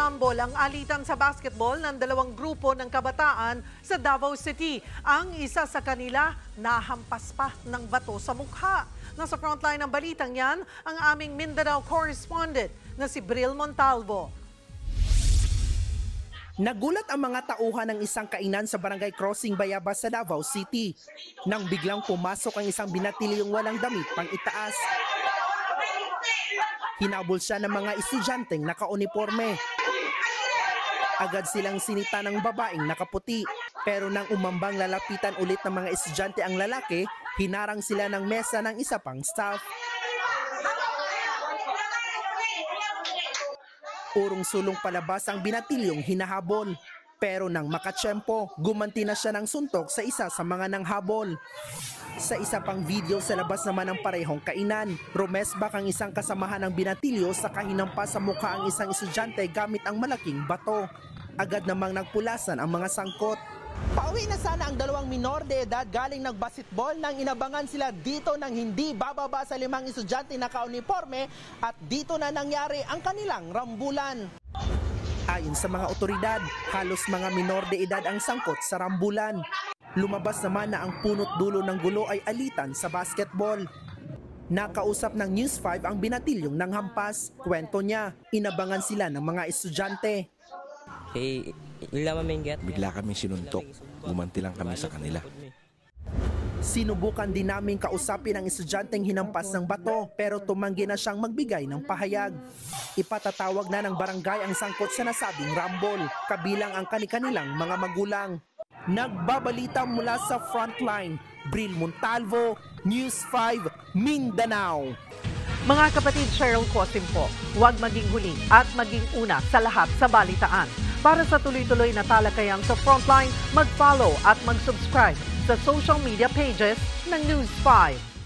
Rumble ang alitan sa basketball ng dalawang grupo ng kabataan sa Davao City. Ang isa sa kanila nahampas pa ng bato sa mukha. Nasa frontline ng balitang yan ang aming Mindanao correspondent na si Bril Montalvo. Nagulat ang mga tauhan ng isang kainan sa Barangay Crossing, Bayabas sa Davao City nang biglang pumasok ang isang binatilyong walang damit pang itaas. Hinabol siya ng mga estudyanteng naka-uniforme. Agad silang sinita ng babaeng nakaputi. Pero nang umambang lalapitan ulit ng mga estudyante ang lalaki, hinarang sila ng mesa ng isa pang staff. Urong-sulong palabas ang binatilyong hinahabol. Pero nang makatsyempo, gumanti na siya ng suntok sa isa sa mga nanghabol. Sa isa pang video sa labas naman ng parehong kainan, rumesbak ang isang kasamahan ng binatilyo sa kahinampas sa mukha ang isang estudyante gamit ang malaking bato. Agad namang nagpulasan ang mga sangkot. Pauwi na sana ang dalawang minor de edad galing nagbasketball nang inabangan sila dito ng hindi bababa sa 5 estudyante naka-uniforme at dito na nangyari ang kanilang rambulan. Ayon sa mga otoridad, halos mga minor de edad ang sangkot sa rambulan. Lumabas naman na ang punot dulo ng gulo ay alitan sa basketball. Nakausap ng News 5 ang binatilyong nanghampas. Kwento niya, inabangan sila ng mga estudyante. Bigla kami sinuntok. Gumanti lang kami sa kanila. Sinubukan din namin kausapin ang estudyanteng hinampas ng bato pero tumanggi na siyang magbigay ng pahayag. Ipatatawag na ng barangay ang sangkot sa nasabing rumble, kabilang ang kanilang mga magulang. Nagbabalita mula sa frontline, Bril Montalvo, News 5, Mindanao. Mga kapatid, Cheryl Cosim po, huwag maging huli at maging una sa lahat sa balitaan. Para sa tuloy-tuloy na talakayan sa frontline, mag-follow at mag-subscribe sa social media pages ng News 5.